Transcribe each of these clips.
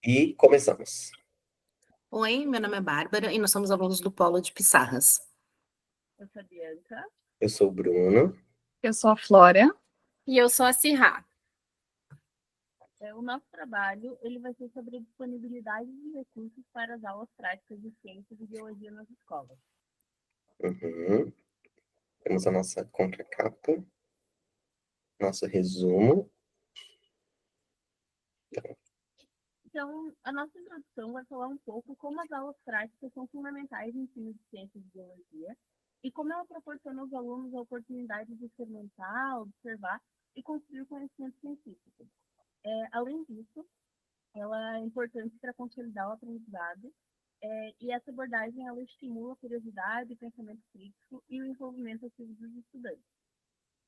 E começamos. Oi, meu nome é Bárbara e nós somos alunos do Polo de Pissarras. Eu sou a Bianca. Eu sou o Bruno. Eu sou a Flória. E eu sou a Cirrá. O nosso trabalho ele vai ser sobre a disponibilidade de recursos para as aulas práticas de ciências e biologia nas escolas. Uhum. Temos a nossa contracapa, nosso resumo. Então, a nossa introdução vai falar um pouco como as aulas práticas são fundamentais no ensino de ciências e biologia e como ela proporciona aos alunos a oportunidade de experimentar, observar e construir conhecimento científico. Além disso, ela é importante para consolidar o aprendizado e essa abordagem ela estimula a curiosidade, o pensamento crítico e o envolvimento ativo dos estudantes.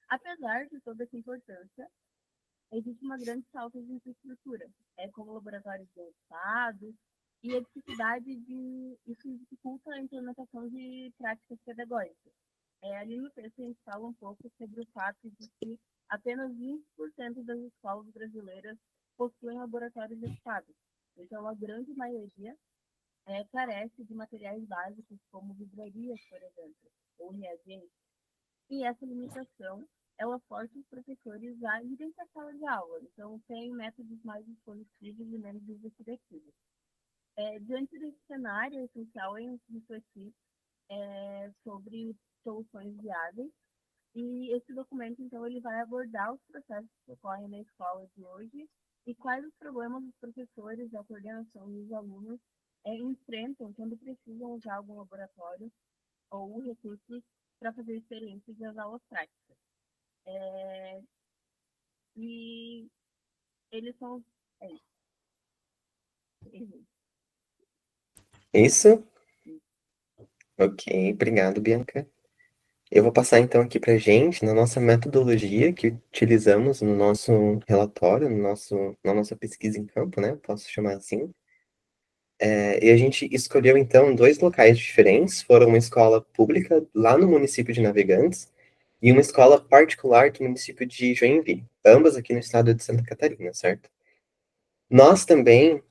Apesar de toda essa importância, existe uma grande falta de infraestrutura, como laboratórios avançados, e a dificuldade isso dificulta a implementação de práticas pedagógicas. Ali no texto a gente fala um pouco sobre o fato de que apenas 20% das escolas brasileiras possuem laboratórios equipados. Então, a grande maioria carece de materiais básicos, como livrarias, por exemplo, ou reagentes. E essa limitação ela força os professores a irem para a sala de aula. Então, tem métodos mais expositivos e menos investigativos. Diante desse cenário, é essencial a gente refletir sobre soluções viáveis. E esse documento, então, ele vai abordar os processos que ocorrem na escola de hoje e quais os problemas os professores, a coordenação e os alunos enfrentam quando precisam usar algum laboratório ou recursos para fazer experiências das aulas práticas. E eles são... Isso? Ok, obrigado, Bianca. Eu vou passar então aqui para gente, na nossa metodologia que utilizamos no nosso relatório, na nossa pesquisa em campo, né? Posso chamar assim. E a gente escolheu então 2 locais diferentes, foram uma escola pública lá no município de Navegantes e uma escola particular do município de Joinville, ambas aqui no estado de Santa Catarina, certo? Nós também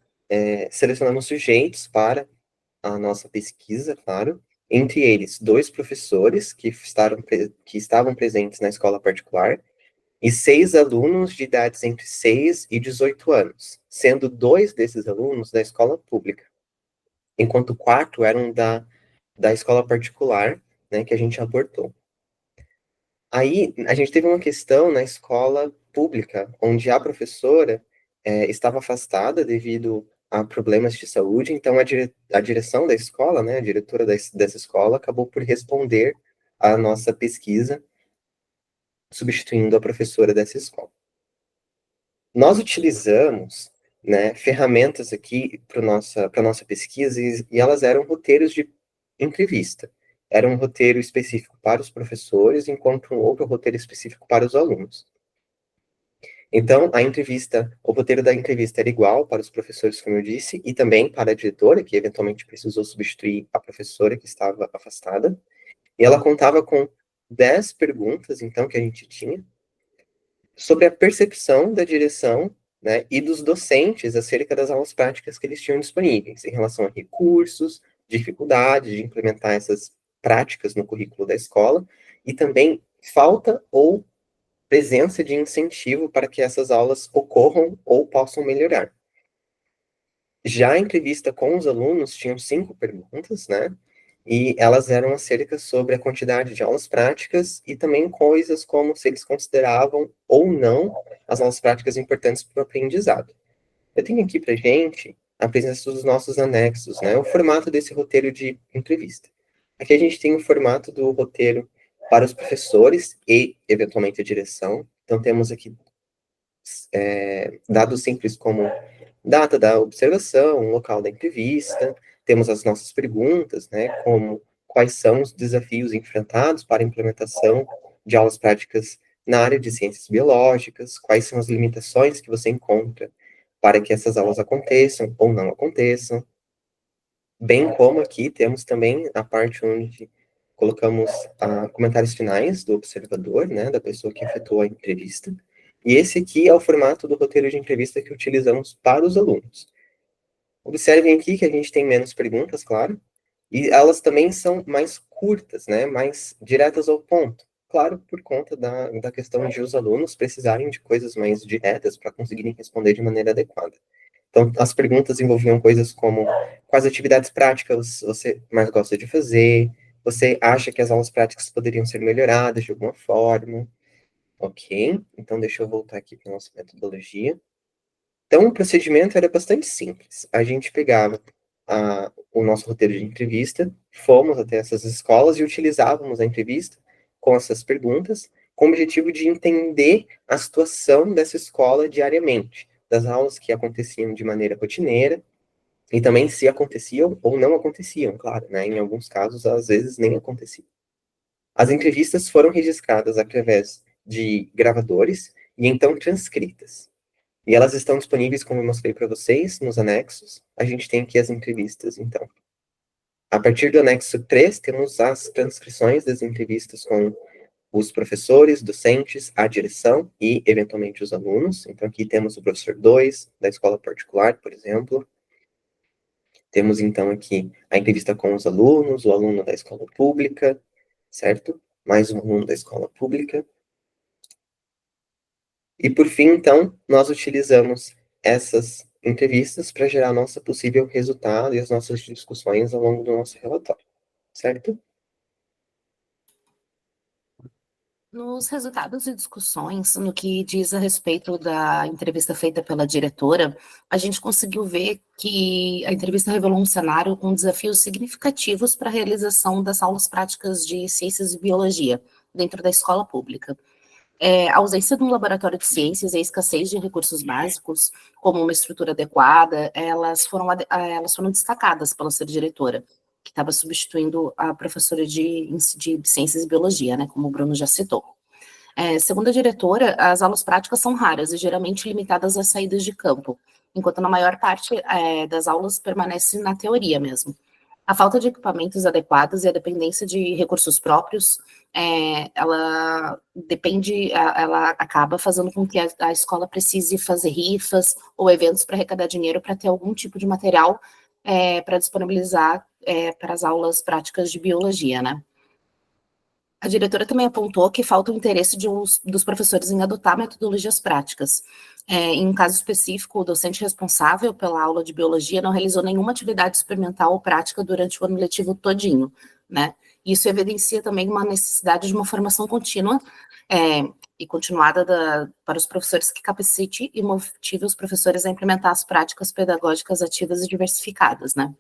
selecionamos sujeitos para a nossa pesquisa, claro, entre eles 2 professores que estavam presentes na escola particular e 6 alunos de idades entre 6 e 18 anos, sendo 2 desses alunos da escola pública, enquanto 4 eram da escola particular, né, que a gente abordou. Aí, a gente teve uma questão na escola pública, onde a professora estava afastada devido a problemas de saúde, então a direção da escola, né, a diretora dessa escola, acabou por responder à nossa pesquisa, substituindo a professora dessa escola. Nós utilizamos, né, ferramentas aqui para nossa pesquisa e elas eram roteiros de entrevista. Era um roteiro específico para os professores, enquanto um outro roteiro específico para os alunos. Então, o roteiro da entrevista era igual para os professores, como eu disse, e também para a diretora, que eventualmente precisou substituir a professora que estava afastada. E ela contava com 10 perguntas, então, que a gente tinha, sobre a percepção da direção, né, e dos docentes acerca das aulas práticas que eles tinham disponíveis, em relação a recursos, dificuldade de implementar essas práticas no currículo da escola, e também falta ou presença de incentivo para que essas aulas ocorram ou possam melhorar. Já a entrevista com os alunos tinham 5 perguntas, né? E elas eram acerca sobre a quantidade de aulas práticas e também coisas como se eles consideravam ou não as aulas práticas importantes para o aprendizado. Eu tenho aqui para gente a presença dos nossos anexos, né? O formato desse roteiro de entrevista. Aqui a gente tem o formato do roteiro para os professores e, eventualmente, a direção. Então, temos aqui dados simples como data da observação, local da entrevista, temos as nossas perguntas, né, como quais são os desafios enfrentados para a implementação de aulas práticas na área de ciências biológicas, quais são as limitações que você encontra para que essas aulas aconteçam ou não aconteçam, bem como aqui temos também a parte onde colocamos comentários finais do observador, né, da pessoa que efetuou a entrevista, e esse aqui é o formato do roteiro de entrevista que utilizamos para os alunos. Observem aqui que a gente tem menos perguntas, claro, e elas também são mais curtas, né? Mais diretas ao ponto. Claro, por conta da questão de os alunos precisarem de coisas mais diretas para conseguirem responder de maneira adequada. Então, as perguntas envolviam coisas como quais atividades práticas você mais gosta de fazer, você acha que as aulas práticas poderiam ser melhoradas de alguma forma, ok? Então, deixa eu voltar aqui para a nossa metodologia. Então, o procedimento era bastante simples. A gente pegava o nosso roteiro de entrevista, fomos até essas escolas e utilizávamos a entrevista com essas perguntas, com o objetivo de entender a situação dessa escola diariamente, das aulas que aconteciam de maneira rotineira, e também se aconteciam ou não aconteciam, claro, né? Em alguns casos, às vezes, nem aconteciam. As entrevistas foram registradas através de gravadores e então transcritas. E elas estão disponíveis, como eu mostrei para vocês, nos anexos. A gente tem aqui as entrevistas, então. A partir do anexo 3, temos as transcrições das entrevistas com os professores, docentes, a direção e, eventualmente, os alunos. Então, aqui temos o professor 2, da escola particular, por exemplo. Temos, então, aqui a entrevista com os alunos, o aluno da escola pública, certo? Mais um aluno da escola pública. E, por fim, então, nós utilizamos essas entrevistas para gerar nosso possível resultado e as nossas discussões ao longo do nosso relatório, certo? Nos resultados e discussões, no que diz a respeito da entrevista feita pela diretora, a gente conseguiu ver que a entrevista revelou um cenário com desafios significativos para a realização das aulas práticas de ciências e biologia dentro da escola pública. A ausência de um laboratório de ciências e a escassez de recursos básicos, como uma estrutura adequada, elas foram destacadas pela sua diretora, que estava substituindo a professora de ciências e biologia, né, como o Bruno já citou. Segundo a diretora, as aulas práticas são raras e geralmente limitadas às saídas de campo, enquanto na maior parte das aulas permanece na teoria mesmo. A falta de equipamentos adequados e a dependência de recursos próprios, ela acaba fazendo com que a escola precise fazer rifas ou eventos para arrecadar dinheiro para ter algum tipo de material para disponibilizar para as aulas práticas de biologia, né? A diretora também apontou que falta o interesse dos professores em adotar metodologias práticas. Em um caso específico, o docente responsável pela aula de biologia não realizou nenhuma atividade experimental ou prática durante o ano letivo todinho, né? Isso evidencia também uma necessidade de uma formação contínua e continuada para os professores que capacite e motive os professores a implementar as práticas pedagógicas ativas e diversificadas, né?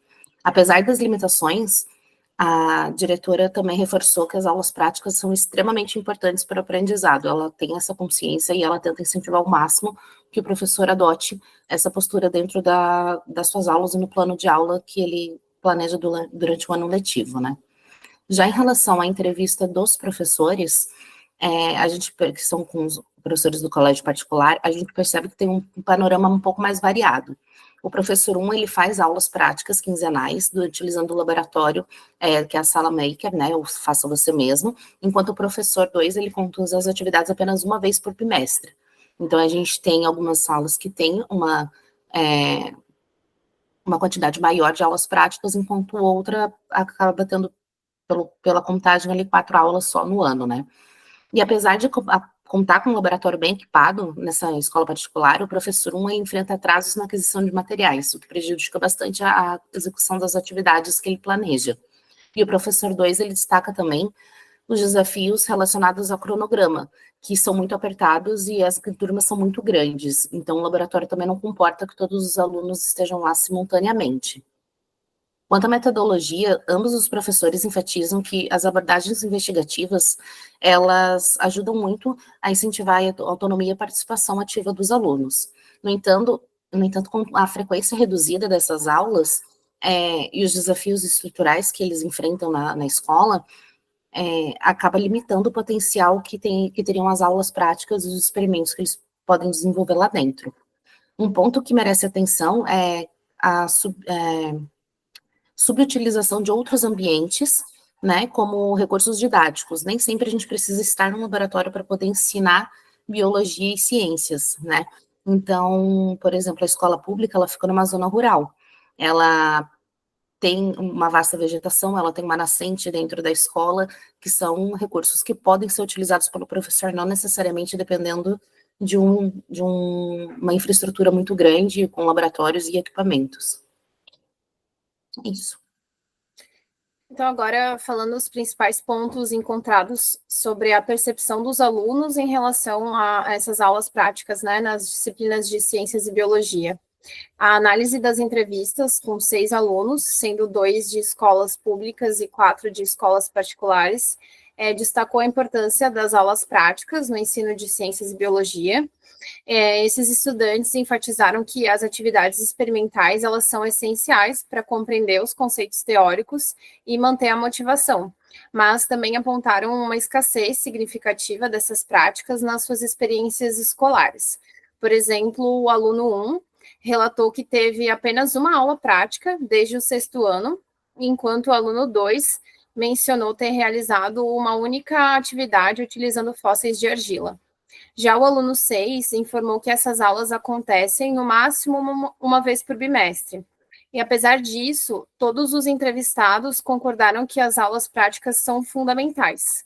Apesar das limitações, a diretora também reforçou que as aulas práticas são extremamente importantes para o aprendizado. Ela tem essa consciência e ela tenta incentivar ao máximo que o professor adote essa postura dentro das suas aulas e no plano de aula que ele planeja durante o ano letivo, né? Já em relação à entrevista dos professores, que são com os professores do colégio particular, a gente percebe que tem um panorama um pouco mais variado. O professor 1, ele faz aulas práticas quinzenais, utilizando o laboratório, que é a sala maker, né, ou faça você mesmo, enquanto o professor 2, ele conduz as atividades apenas uma vez por bimestre. Então, a gente tem algumas salas que têm uma quantidade maior de aulas práticas, enquanto outra acaba tendo, pela contagem ali, 4 aulas só no ano, né. E apesar de contar com um laboratório bem equipado nessa escola particular, o professor 1 enfrenta atrasos na aquisição de materiais, o que prejudica bastante a execução das atividades que ele planeja. E o professor 2, ele destaca também os desafios relacionados ao cronograma, que são muito apertados e as turmas são muito grandes. Então, o laboratório também não comporta que todos os alunos estejam lá simultaneamente. Quanto à metodologia, ambos os professores enfatizam que as abordagens investigativas, elas ajudam muito a incentivar a autonomia e a participação ativa dos alunos. No entanto, com a frequência reduzida dessas aulas e os desafios estruturais que eles enfrentam na escola, acaba limitando o potencial que teriam as aulas práticas e os experimentos que eles podem desenvolver lá dentro. Um ponto que merece atenção é a subutilização de outros ambientes, né, como recursos didáticos. Nem sempre a gente precisa estar no laboratório para poder ensinar biologia e ciências, né? Então, por exemplo, a escola pública, ela fica numa zona rural. ela tem uma vasta vegetação, ela tem uma nascente dentro da escola, que são recursos que podem ser utilizados pelo professor, não necessariamente dependendo de uma infraestrutura muito grande, com laboratórios e equipamentos. Isso. Então, agora, falando os principais pontos encontrados sobre a percepção dos alunos em relação a essas aulas práticas, né, nas disciplinas de ciências e biologia. A análise das entrevistas com 6 alunos, sendo 2 de escolas públicas e 4 de escolas particulares, destacou a importância das aulas práticas no ensino de ciências e biologia. Esses estudantes enfatizaram que as atividades experimentais elas são essenciais para compreender os conceitos teóricos e manter a motivação, mas também apontaram uma escassez significativa dessas práticas nas suas experiências escolares. Por exemplo, o aluno 1 relatou que teve apenas uma aula prática desde o 6º ano, enquanto o aluno 2 mencionou ter realizado uma única atividade utilizando fósseis de argila. Já o aluno 6 informou que essas aulas acontecem no máximo uma vez por bimestre. E apesar disso, todos os entrevistados concordaram que as aulas práticas são fundamentais.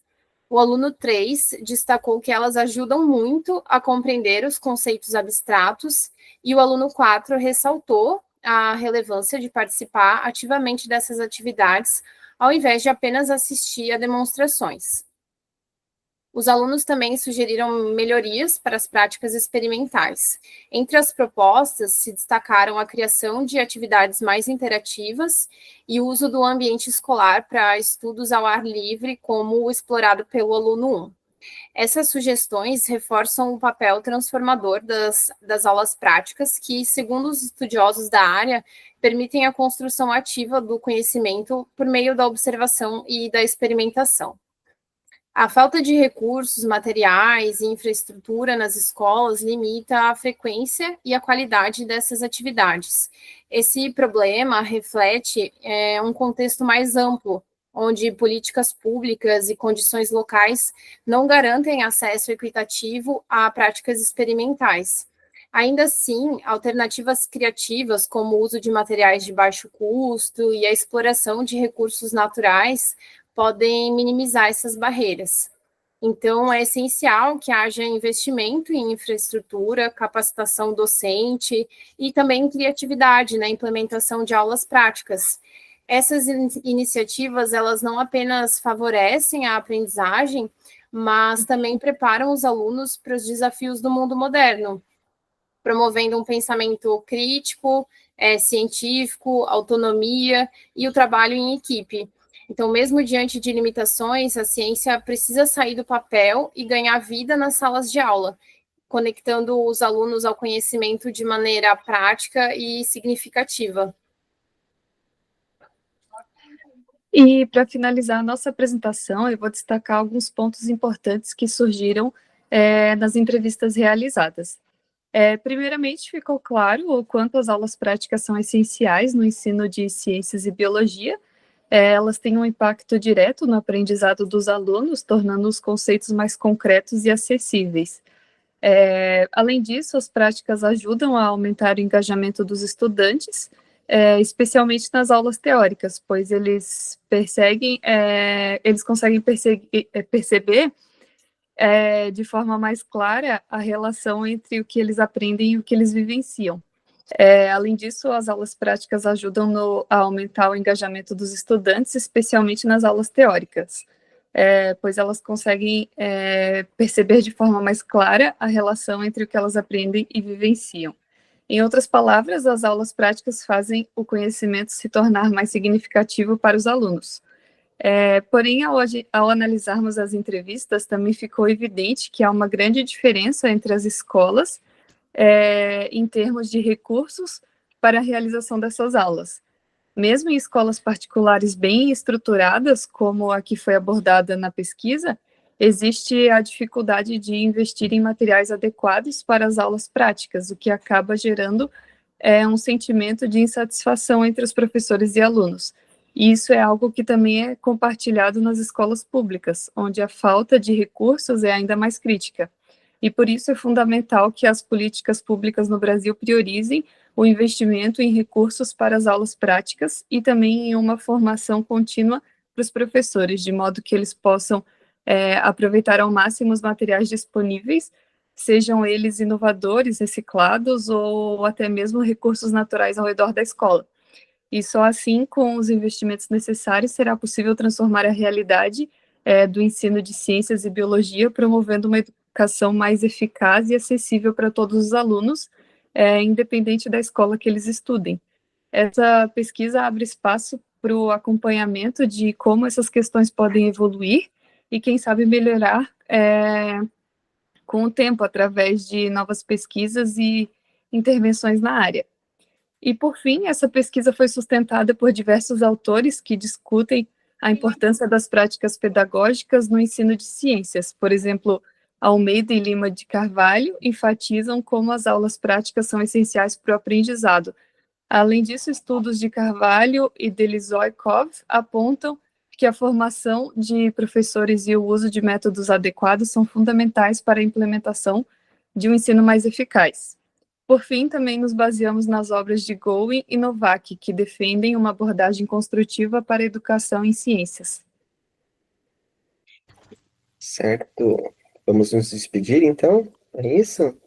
O aluno 3 destacou que elas ajudam muito a compreender os conceitos abstratos, e o aluno 4 ressaltou a relevância de participar ativamente dessas atividades, ao invés de apenas assistir a demonstrações. Os alunos também sugeriram melhorias para as práticas experimentais. Entre as propostas, se destacaram a criação de atividades mais interativas e o uso do ambiente escolar para estudos ao ar livre, como o explorado pelo aluno 1. Essas sugestões reforçam o papel transformador das aulas práticas, que, segundo os estudiosos da área, permitem a construção ativa do conhecimento por meio da observação e da experimentação. A falta de recursos, materiais e infraestrutura nas escolas limita a frequência e a qualidade dessas atividades. Esse problema reflete um contexto mais amplo, onde políticas públicas e condições locais não garantem acesso equitativo a práticas experimentais. Ainda assim, alternativas criativas, como o uso de materiais de baixo custo e a exploração de recursos naturais, podem minimizar essas barreiras. Então, é essencial que haja investimento em infraestrutura, capacitação docente e também criatividade na implementação de aulas práticas. Essas iniciativas, elas não apenas favorecem a aprendizagem, mas também preparam os alunos para os desafios do mundo moderno, promovendo um pensamento crítico, científico, autonomia e o trabalho em equipe. Então, mesmo diante de limitações, a ciência precisa sair do papel e ganhar vida nas salas de aula, conectando os alunos ao conhecimento de maneira prática e significativa. E, para finalizar a nossa apresentação, eu vou destacar alguns pontos importantes que surgiram nas entrevistas realizadas. Primeiramente, ficou claro o quanto as aulas práticas são essenciais no ensino de ciências e biologia. Elas têm um impacto direto no aprendizado dos alunos, tornando os conceitos mais concretos e acessíveis. Além disso, as práticas ajudam a aumentar o engajamento dos estudantes, especialmente nas aulas teóricas, pois eles conseguem perceber de forma mais clara a relação entre o que eles aprendem e o que eles vivenciam. Além disso, as aulas práticas ajudam a aumentar o engajamento dos estudantes, especialmente nas aulas teóricas, pois elas conseguem perceber de forma mais clara a relação entre o que elas aprendem e vivenciam. Em outras palavras, as aulas práticas fazem o conhecimento se tornar mais significativo para os alunos. Porém, ao analisarmos as entrevistas, também ficou evidente que há uma grande diferença entre as escolas em termos de recursos para a realização dessas aulas. Mesmo em escolas particulares bem estruturadas, como a que foi abordada na pesquisa, existe a dificuldade de investir em materiais adequados para as aulas práticas, o que acaba gerando um sentimento de insatisfação entre os professores e alunos. E isso é algo que também é compartilhado nas escolas públicas, onde a falta de recursos é ainda mais crítica. e por isso é fundamental que as políticas públicas no Brasil priorizem o investimento em recursos para as aulas práticas e também em uma formação contínua para os professores, de modo que eles possam aproveitar ao máximo os materiais disponíveis, sejam eles inovadores, reciclados ou até mesmo recursos naturais ao redor da escola. E só assim, com os investimentos necessários, será possível transformar a realidade do ensino de ciências e biologia, promovendo uma educação mais eficaz e acessível para todos os alunos, independente da escola que eles estudem. Essa pesquisa abre espaço para o acompanhamento de como essas questões podem evoluir e, quem sabe, melhorar com o tempo, através de novas pesquisas e intervenções na área. E, por fim, essa pesquisa foi sustentada por diversos autores que discutem a importância das práticas pedagógicas no ensino de ciências. Por exemplo, Almeida e Lima de Carvalho enfatizam como as aulas práticas são essenciais para o aprendizado. Além disso, estudos de Carvalho e de Lizoikov apontam que a formação de professores e o uso de métodos adequados são fundamentais para a implementação de um ensino mais eficaz. Por fim, também nos baseamos nas obras de Gowin e Novak, que defendem uma abordagem construtiva para a educação em ciências. Certo. Vamos nos despedir, então? É isso?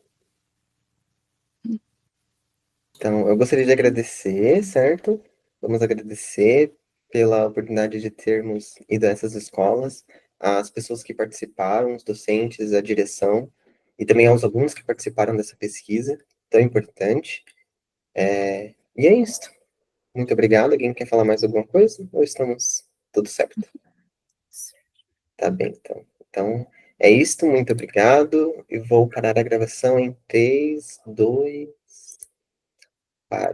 Então, eu gostaria de agradecer, certo? Vamos agradecer pela oportunidade de termos ido a essas escolas, as pessoas que participaram, os docentes, a direção, e também aos alunos que participaram dessa pesquisa tão importante. E é isso. Muito obrigado. Alguém quer falar mais alguma coisa? Ou estamos tudo certo? Tá bem, então. Então, é isto. Muito obrigado. E vou parar a gravação em 3, 2... Para.